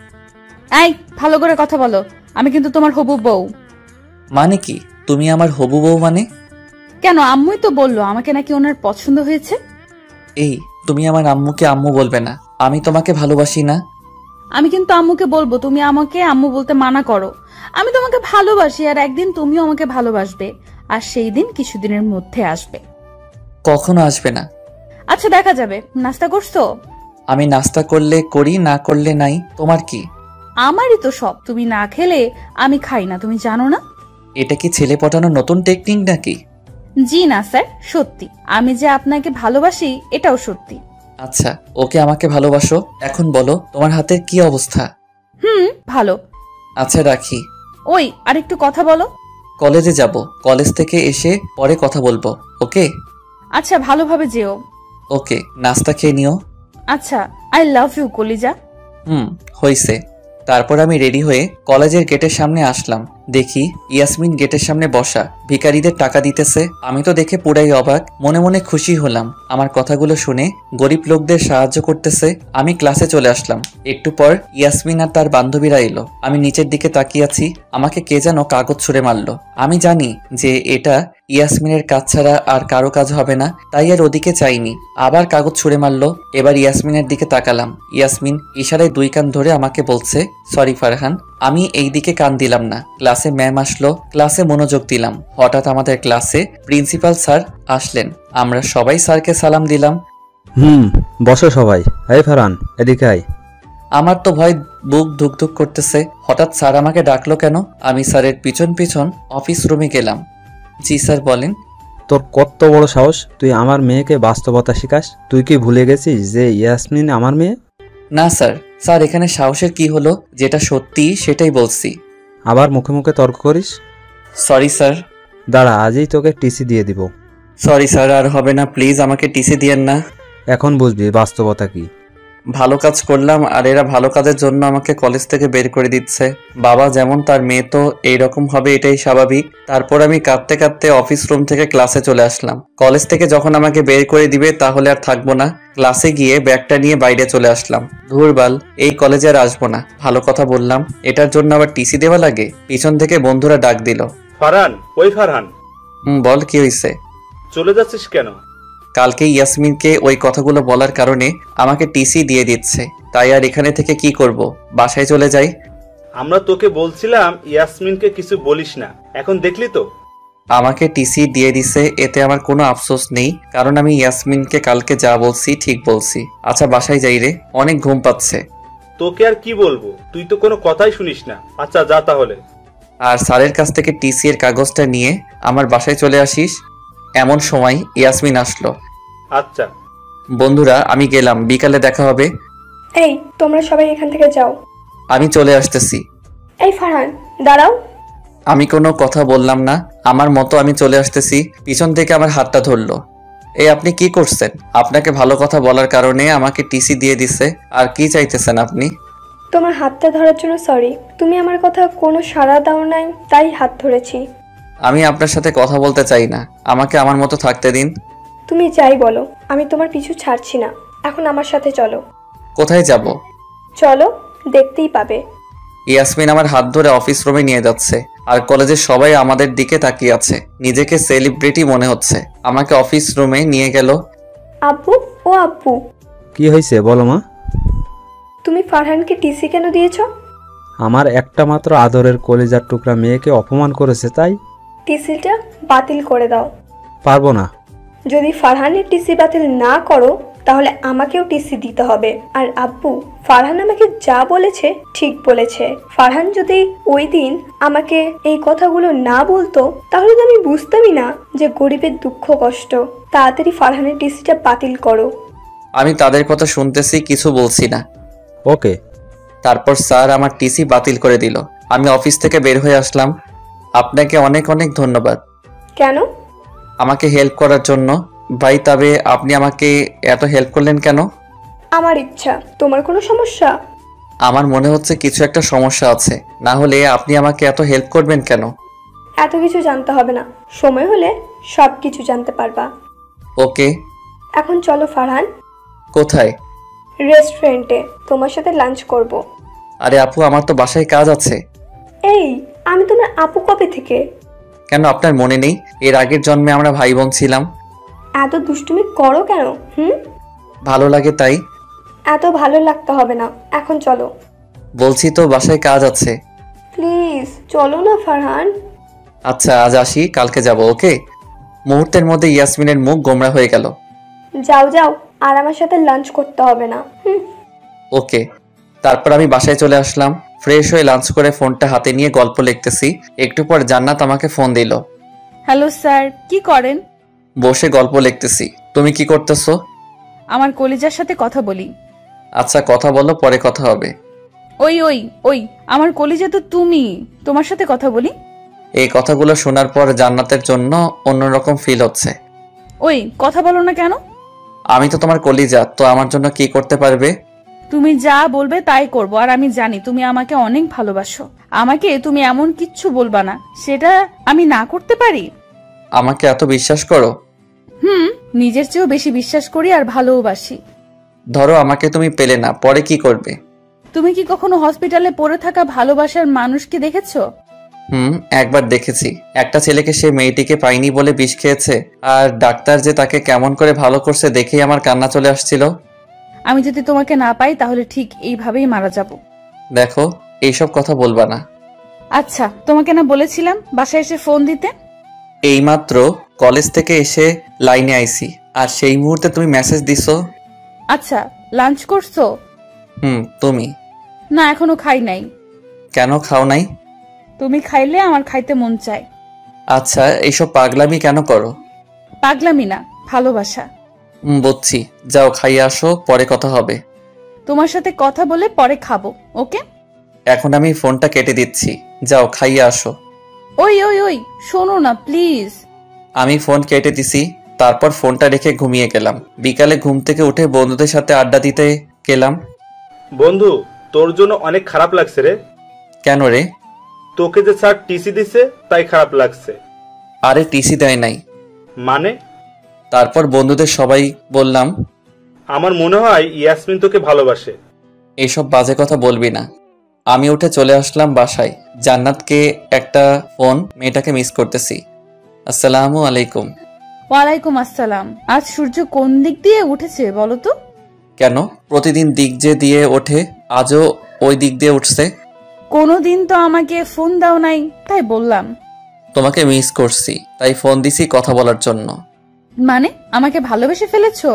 এই ভালো করে কথা বলো, আমি কিন্তু তোমার হবু বউ। মানে কি তুমি আমার হবু বউ মানে? কেন, আম্মুই তো বললো আমাকে নাকি ওনার পছন্দ হয়েছে। এই তুমি আমার আম্মুকে আম্মু বলবে না, আমি তোমাকে ভালোবাসি না। আমি কিন্তু আম্মুকে বলবো, তুমি আমাকে আম্মু বলতে মানা করো। আমি তোমাকে ভালোবাসি, আর একদিন তুমিও আমাকে ভালোবাসবে, আর সেই দিন কিছুদিনের মধ্যে আসবে। কখনো আসবে না। আচ্ছা দেখা যাবে। নাস্তা করছো? আমি নাস্তা করলে করি, না করলে নাই, তোমার কি? আমারই তো সব, তুমি না খেলে আমি খাই না, তুমি জানো না? এটা কি ছেলে পটানোর নতুন টেকনিক নাকি? জি না স্যার, সত্যি আমি যে আপনাকে ভালোবাসি এটাও সত্যি। আচ্ছা, ওকে আমাকে ভালোবাসো। এখন বলো তোমার হাতের কি অবস্থা? ভালো। আচ্ছা রাখি। ওই আরেকটু কথা বলো। কলেজে যাব, কলেজ থেকে এসে পরে কথা বলবো, ওকে? আচ্ছা ভালোভাবে যেও। ওকে, নাস্তা খেয়ে নিও। আচ্ছা, আই লাভ ইউ কলিজা। হইছে। তারপর আমি রেডি হয়ে কলেজের গেটের সামনে আসলাম। দেখি ইয়াসমিন গেটের সামনে বসা, ভিখারিদের টাকা দিতেছে। আমি তো দেখে পুরাই অবাক, মনে মনে খুশি হলাম। আমার কথাগুলো শুনে গরিব লোকদের সাহায্য করতেছে। আমি ক্লাসে চলে আসলাম। একটু পর ইয়াসমিন আর তার বান্ধবীরা এলো। আমি নিচের দিকে তাকিয়ে আছি, আমাকে কে যেন কাগজ ছুঁড়ে মারলো। আমি জানি যে এটা ইয়াসমিনের কাজ ছাড়া আর কারো কাজ হবে না, তাই আর ওদিকে চাইনি। আবার কাগজ ছুঁড়ে মারলো। এবার ইয়াসমিনের দিকে তাকালাম। ইয়াসমিন ইশারায় 2 কান ধরে আমাকে বলছে, সরি ফারহান। আমি এই দিকে কান দিলাম না। ক্লাসে ম্যাম আসলো, ক্লাসে মনোযোগ দিলাম। হঠাৎ আমাদের ক্লাসে প্রিন্সিপাল স্যার আসলেন। আমরা সবাই স্যারকে সালাম দিলাম। বসো সবাই। এই ফারহান, এদিকে আয়। আমার তো ভয় বুক ধুকধুক করতেছে। হঠাৎ স্যার আমাকে ডাকলো কেন? আমি স্যারের পিছন পিছন অফিস রুমে গেলাম। জি স্যার বলেন। তোর কত বড় সাহস, তুই আমার মেয়েকে বাস্তবতা শিখাস? তুই কি ভুলে গেছিস যে ইয়াসমিন আমার মেয়ে? না স্যার। স্যার এখানে সাহসের কি হলো? যেটা সত্যি সেটাই বলছি। আবার মুখে মুখে তর্ক করিস? Sorry sir. দাঁড়া, আজই তোকে টিসি দিয়ে দিব। সরি স্যার, আর হবে না, প্লিজ আমাকে টিসি দিয়েন না। এখন বুঝবি বাস্তবতা কি। ভালো কাজ করলাম আর এরা ভালো কাজের জন্য আমাকে কলেজ থেকে বের করে দিচ্ছে। বাবা যেমন তার মেয়ে তো এইরকম হবে, এটাই স্বাভাবিক। তারপর আমি কাঁদতে কাঁদতে অফিস রুম থেকে ক্লাসে চলে আসলাম। কলেজ থেকে যখন আমাকে বের করে দিবে তাহলে আর থাকবো না। ক্লাসে গিয়ে ব্যাগটা নিয়ে বাইরে চলে আসলাম। ধুরবাল, এই কলেজে আর আসবো না। ভালো কথা বললাম, এটার জন্য আবার টিসি দেওয়া লাগে? পিছন থেকে বন্ধুরা ডাক দিল। ফারহান, ওই ফারহান, বল, কি হয়েছে? চলে যাচ্ছিস কেন? কালকে ইয়াসমিনকে ওই কথাগুলো বলার কারণে আমাকে টিসি দিয়ে দিচ্ছে, তাই আর এখানে থেকে কি করব, বাসায় চলে যাই। আমরা তোকে বলছিলাম ইয়াসমিনকে কিছু বলিস না, এখন দেখলি তো। আমাকে টিসি দিয়ে দিছে, এতে আমার কোনো আফসোস নেই, কারণ আমি ইয়াসমিনকে কালকে যা বলছি ঠিক বলছি। আচ্ছা বাসায় যাই রে, অনেক ঘুম পাচ্ছে। তোকে আর কি বলবো, তুই তো কোনো কথাই শুনিস না। আচ্ছা যা তাহলে। আর স্যারের কাছ থেকে টিসি এর কাগজটা নিয়ে আমার বাসায় চলে আসিস। এমন সময় ইয়াসমিন আসলো। আচ্ছা বন্ধুরা, আমি গেলাম, বিকালে দেখা হবে। এই তোমরা সবাই এখান থেকে যাও। আমি চলে আসতেছি। এই ফারহান দাঁড়াও। আমি কোনো কথা বললাম না, আমার মতো আমি চলে আসতেছি। পিছন থেকে আমার হাতটা ধরলো। এই আপনি কি করছেন? আপনাকে ভালো কথা বলার কারণে আমাকে টিসি দিয়ে দিছে, আর কি চাইতেছেন আপনি? তোমার হাতটা ধরার জন্য সরি। তুমি আমার কথা কোনো সাড়া দাও নাই, তাই হাত ধরেছি। আমি আপনার সাথে কথা বলতে চাই না, আমাকে আমার মতো থাকতে দিন। তুমি যাই বলো, আমি তোমার পিছু ছাড়ছি না। এখন আমার সাথে চলো। কোথায় যাব? চলো, দেখতেই পাবে। ইয়াসমিন আমার হাত ধরে অফিস রুমে নিয়ে যাচ্ছে, আর কলেজের সবাই আমাদের দিকে তাকিয়ে আছে। নিজেকে সেলিব্রিটি মনে হচ্ছে। আমাকে অফিস রুমে নিয়ে গেল। আব্বু, ও আব্বু, কি হয়েছে বলো মা? তুমি ফারহানকে টিসি কেন দিয়েছ? আমার একটা মাত্র আদরের কলিজার টুকরা মেয়েকে অপমান করেছে, তাই টিসিটা বাতিল করে দাও। পারবো না। যদি ফারহানের টিসি বাতিল না করো তাহলে আমাকেও টিসি দিতে হবে। আর আব্বু, ফারহান আমাকে যা বলেছে ঠিক বলেছে। ফারহান যদি ওই দিন আমাকে এই কথাগুলো না বলতো তাহলে তো আমি বুঝতামই না যে গরিবের দুঃখ কষ্ট। তাড়াতাড়ি ফারহানের টিসিটা বাতিল করো। আমি তাদের কথা শুনতেছি, কিছু বলছি না। ওকে। তারপর স্যার আমার টিসি বাতিল করে দিল। আমি অফিস থেকে বের হয়ে আসলাম। আপনাকে অনেক অনেক ধন্যবাদ কেন? আমাকে হেল্প করার জন্য। ভাই, তবে আপনি আমাকে এত হেল্প করলেন কেন? আমার ইচ্ছা। তোমার কোনো সমস্যা? আমার মনে হচ্ছে কিছু একটা সমস্যা আছে, না হলে আপনি আমাকে এত হেল্প করবেন কেন? এত কিছু জানতে হবে না, সময় হলে সব কিছু জানতে পারবা। ওকে। এখন চলো ফারহান। কোথায়? রেস্টুরেন্টে তোমার সাথে লাঞ্চ করব। আরে আপু, আমার তো বাসায় কাজ আছে। এই, আমি তোমার আপু কবে থেকে? কেন, আপনার মনে নেই? এর আগের জন্মে আমরা ভাই বোন ছিলাম। এত দুষ্টুমি করো কেন? ভালো লাগে তাই। এত ভালো লাগতে হবে না, এখন চলো। বলছি তো বাসায় কাজ আছে। প্লিজ চলো না ফারহান। আচ্ছা আজ আসি, কালকে যাব। ওকে। মুহূর্তের মধ্যে ইয়াসমিনের মুখ গোমড়া হয়ে গেল। যাও যাও, আর আমার সাথে লাঞ্চ করতে হবে না। ওকে। তারপর আমি বাসায় চলে আসলাম। ফ্রেশ হয়ে লাঞ্চ করে ফোনটা হাতে নিয়ে গল্প লিখতেছি। একটু পর জান্নাত আমাকে ফোন দিল। হ্যালো স্যার, কি করেন? বসে গল্প লিখতেছি। তুমি কি করতেছো? আমার কলিজার সাথে কথা বলি। আচ্ছা কথা বলো, পরে কথা হবে। ওই ওই ওই, আমার কলিজা তো তুমি, তোমার সাথে কথা বলি। এই কথাগুলো শোনার পর জান্নাতের জন্য অন্যরকম ফিল হচ্ছে। ওই কথা বলো না কেন? আমি তো তোমার কলিজা, তো আমার জন্য কি করতে পারবে? তুমি যা বলবে তাই করব। আর আমি জানি তুমি আমাকে অনেক ভালোবাসো। আমাকে তুমি এমন কিচ্ছু বলবা না, সেটা আমি না করতে পারি। আমাকে এত বিশ্বাস করো? নিজের চেয়েও বেশি বিশ্বাস করি আর ভালোবাসি। ধরো আমাকে তুমি পেলে না, পরে কি করবে? তুমি কি কখনো হসপিটালে পড়ে থাকা ভালোবাসার মানুষকে দেখেছো? একবার দেখেছি। একটা ছেলেকে সে মেয়েটিকে পায়নি বলে বিষ খেয়েছে, আর ডাক্তার যে তাকে কেমন করে ভালো করছে দেখেই আমার কান্না চলে আসছিল। আমি যদি তোমাকে না পাই তাহলে ঠিক এইভাবেই মারা যাব। দেখো, এইসব কথা বলবা না। আচ্ছা, তোমাকে না বলেছিলাম বাসায় এসে ফোন দিতে? এইমাত্র কলেজ থেকে এসে লাইনে আইছি, আর সেই মুহূর্তে তুমি মেসেজ দিছো। আচ্ছা, লাঞ্চ করছো? তুমি? না, এখনো খাই নাই। কেন খাও নাই? তুমি খাইলে আমার খাইতে মন চায়। আচ্ছা, এইসব পাগলামি কেন করো? পাগলামি না, ভালোবাসা। বুঝছি, যাও খাইয়ে আসো, পরে কথা হবে। তোমার সাথে কথা বলে পরে খাবো, ওকে? এখন আমি ফোনটা কেটে দিচ্ছি, যাও খাইয়ে আসো। ওই ওই ওই, শোনো না প্লিজ। আমি ফোন কেটে দিছি, তারপর ফোনটা রেখে ঘুমিয়ে গেলাম। বিকালে ঘুম থেকে উঠে বন্ধুদের সাথে আড্ডা দিতে গেলাম। বন্ধু, তোর জন্য অনেক খারাপ লাগছে রে। কেন রে? তোকে যে স্যার টিসি দিছে তাই খারাপ লাগছে। আরে টিসি দেয় নাই। মানে? তারপর বন্ধুদের সবাই বললাম, আমার মনে হয় ইয়াসমিন তোকে ভালোবাসে। এইসব বাজে কথা বলবি না। আমি উঠে চলে আসলাম বাসায়। জান্নাতকে একটা ফোন, মেয়েটাকে মিস করতেছি। আসসালামু আলাইকুম। ওয়ালাইকুম আসসালাম। আজ সূর্য কোন দিক দিয়ে উঠেছে বলো তো? কেন? প্রতিদিন দিক যে দিয়ে ওঠে, আজও ওই দিক দিয়ে উঠছে। কোনোদিন তো আমাকে ফোন দাও নাই, তাই বললাম। তোমাকে মিস করছি, তাই ফোন দিছি কথা বলার জন্য। মানে আমাকে ভালোবেসে ফেলেছো?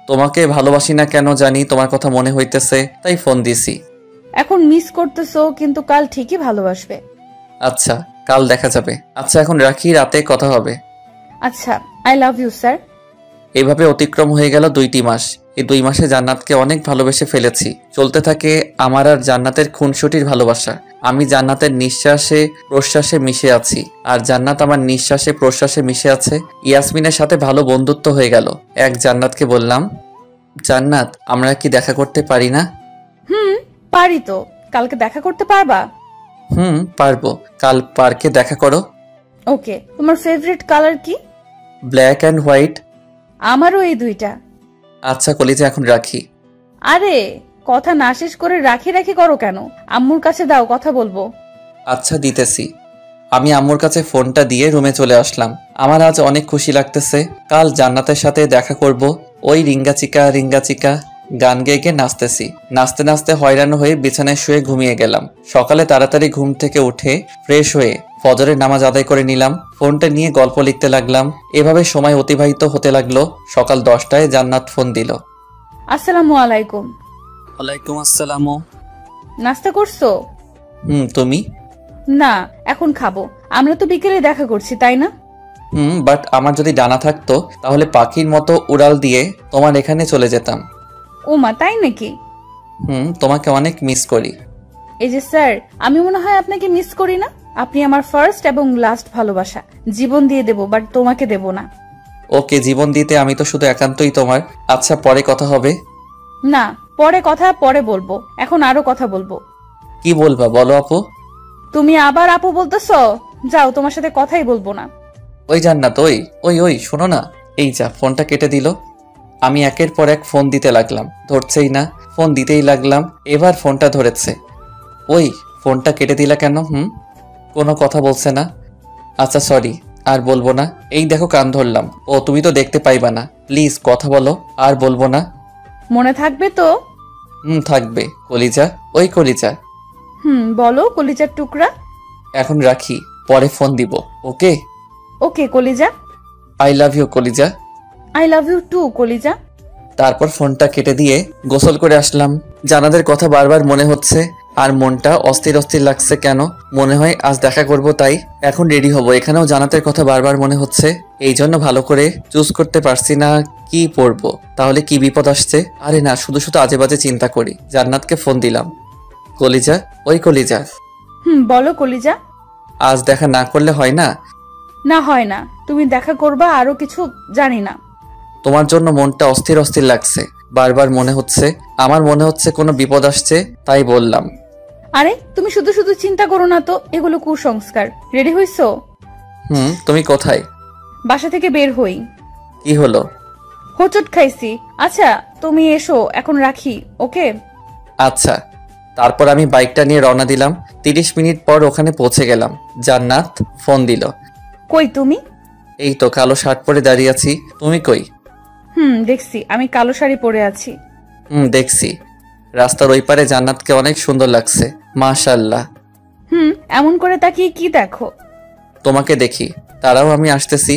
তোমাকে ভালোবাসি না কেন জানি, তোমার কথা মনে হইতেছে, তাই ফোন দিছি। এখন মিস করতেছো, কিন্তু কাল ঠিকই ভালোবাসবে। আচ্ছা, কাল দেখা যাবে। আচ্ছা এখন রাখি, রাতে কথা হবে। আচ্ছা, আই লাভ ইউ স্যার। এভাবে অতিক্রম হয়ে গেল 2টি মাস। এই 2 মাসে জান্নাতকে অনেক ভালোবেসে ফেলেছি। চলতে থাকে আমার আর জান্নাতের খুনসুটির ভালোবাসা। আমি জান্নাতের নিঃশ্বাসে প্রশ্বাসে মিশে আছি, আর জান্নাত আমার নিঃশ্বাসে প্রশ্বাসে মিশে আছে। ইয়াসমিনের সাথে ভালো বন্ধুত্ব হয়ে গেল। এক জান্নাতকে বললাম, জান্নাত আমরা কি দেখা করতে পারি না? পারি তো। কালকে দেখা করতে পারবা? পারবো। কাল পার্কে দেখা করো। ওকে। তোমার ফেভারিট কালার কি? Black and white. আমারও এই দুইটা। আচ্ছা কলিজা, এখন রাখি। আরে কথা না শেষ করে রাখি রাখি করো কেন? আম্মুর কাছে দাও, কথা বলবো। আচ্ছা দিতেছি। আমি আম্মুর কাছে ফোনটা দিয়ে রুমে চলে আসলাম। আমার আজ অনেক খুশি লাগতেছে। কাল জান্নাতের সাথে দেখা করব। ওই রিঙ্গাচিকা রিঙ্গাচিকা গান গেয়ে গিয়ে নাচতেছি। নাচতে নাচতে হয়রান হয়ে বিছানায় শুয়ে ঘুমিয়ে গেলাম। সকালে তাড়াতাড়ি ঘুম থেকে উঠে ফ্রেশ হয়ে ফজরের নামাজ আদায় করে নিলাম। ফোনটা নিয়ে গল্প লিখতে লাগলাম। এভাবে সময় অতিবাহিত হতে লাগলো। সকাল 10টায় জান্নাত ফোন দিল। আসসালামু আলাইকুম। ওয়ালাইকুম আসসালাম। নাস্তা করছো? তুমি? না, এখন খাবো। আমরা তো বিকেলে দেখা করছি, তাই না? বাট আমার যদি ডানা থাকতো তাহলে পাখির মতো উড়াল দিয়ে তোমার এখানে চলে যেতাম। ওমা, তাই নাকি? তোমাকে অনেক মিস করি। এই যে স্যার, আমি মনে হয় আপনাকে মিস করি না। আপনি আমার ফার্স্ট এবং লাস্ট ভালোবাসা। জীবন দিয়ে দেব, বাট তোমাকে দেব না। ওকে, জীবন দিতে আমি তো শুধু একান্তই তোমার। আচ্ছা পরে কথা হবে। না, পরে কথা পরে বলবো। এখন আরো কথা বলবো। কি বলবা বলো আপু? তুমি আবার আপু বলতেছো? যাও, তোমার সাথে কথাই বলবো না। ওই জান্নাত, ওই ওই ওই শোনো না। এই যা, ফোনটা কেটে দিল। আমি একের পর এক ফোন দিতে লাগলাম, ধরছেই না। ফোন দিতেই লাগলাম, এবার ফোনটা ধরেছে। ওই ফোনটা কেটে দিলা কেন? কোনো কথা বলছে না। আচ্ছা সরি, আর বলবো না। এই দেখো কান ধরলাম। ও তুমি তো দেখতে পাইবা না, প্লিজ কথা বলো। আর বলবো না। মনে থাকবে তো? থাকবে কলিজা, ওই কলিজা। বলো কলিজার টুকরা। এখন রাখি, পরে ফোন দিব। ওকে? ওকে কলিজা। আই লাভ ইউ কলিজা। আই লাভ ইউ টু কলিজা। তারপর ফোনটা কেটে দিয়ে গোসল করে আসলাম। জানাদের কথা বারবার মনে হচ্ছে, আর মনটা অস্থির অস্থির লাগছে। কেন? মনে হয় আজ দেখা করব, তাই এখন রেডি হব। এখানেও জানাতের কথা বারবার মনে হচ্ছে, এই জন্য ভালো করে চুজ করতে পারছি না কি পরবো। তাহলে কি বিপদ আসছে? আরে না, শুধু শুধু আজে বাজে চিন্তা করি। জান্নাতকে ফোন দিলাম। কলিজা, ওই কলিজা। বলো কলিজা। আজ দেখা না করলে হয় না? না, হয় না। তুমি দেখা করবা, আরো কিছু জানি না। তোমার জন্য মনটা অস্থির অস্থির লাগছে। বারবার মনে হচ্ছে, আমার মনে হচ্ছে কোনো বিপদ আসছে, তাই বললাম। আরে তুমি শুধু শুধু চিন্তা করো না তো, এগুলো কুসংস্কার। রেডি হইছো? তুমি কোথায়? বাসা থেকে বের হই। কি হলো? হোঁচট খাইছি। আচ্ছা তুমি এসো, এখন রাখি। ওকে? আচ্ছা। তারপর আমি বাইকটা নিয়ে রওনা দিলাম। 30 মিনিট পর ওখানে পৌঁছে গেলাম। জান্নাত ফোন দিল। কই তুমি? এই তো কালো শার্ট পরে দাঁড়িয়ে আছি। তুমি কই? দেখছি, আমি কালো শাড়ি পরে আছি। দেখছি। রাস্তার ওই পারে জান্নাতকে অনেক সুন্দর লাগছে, মাশাআল্লাহ। এমন করে তাকিয়ে কি দেখো? তোমাকে দেখি। তারাও আমি আসতেছি।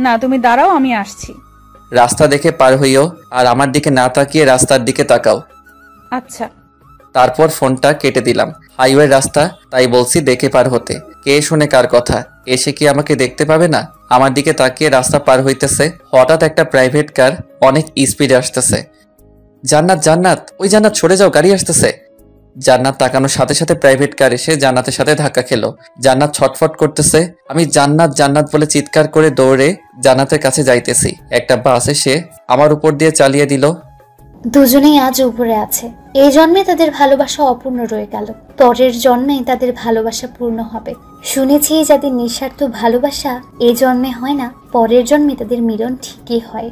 না, তুমি দাঁড়াও, আমি আসছি। রাস্তা দেখে পার হইও, আর আমার দিকে না তাকিয়ে রাস্তার দিকে তাকাও। আচ্ছা। তারপর ফোনটা কেটে দিলাম। হাইওয়ে রাস্তা, তাই বলছি দেখে পার হতে। কে শুনে কার কথা? এসে কি আমাকে দেখতে পাবে না? আমার দিকে তাকিয়ে রাস্তা পার হইতেছে। হঠাৎ একটা প্রাইভেট কার অনেক স্পিডে আসতেছে। জান্নাত, জান্নাত, ওই জান্নাত সরে যাও, গাড়ি আসতেছে। জান্নাত তাকানোর সাথে সাথে প্রাইভেট কার এসে জান্নাতের সাথে ধাক্কা খেলো। জান্নাত ছটফট করতেছে। আমি জান্নাত জান্নাত বলে চিৎকার করে দৌড়ে জান্নাতের কাছে যাইতেছি। একটা বাস এসে আমার উপর দিয়ে চালিয়ে দিল। দুজনেই আজ উপরে আছে। এই জন্মে তাদের ভালোবাসা অপূর্ণ রয়ে গেল, পরের জন্মে তাদের ভালোবাসা পূর্ণ হবে। শুনেছি যাদের নিঃস্বার্থ ভালোবাসা এই জন্মে হয় না, পরের জন্মে তাদের মিলন ঠিকই হয়।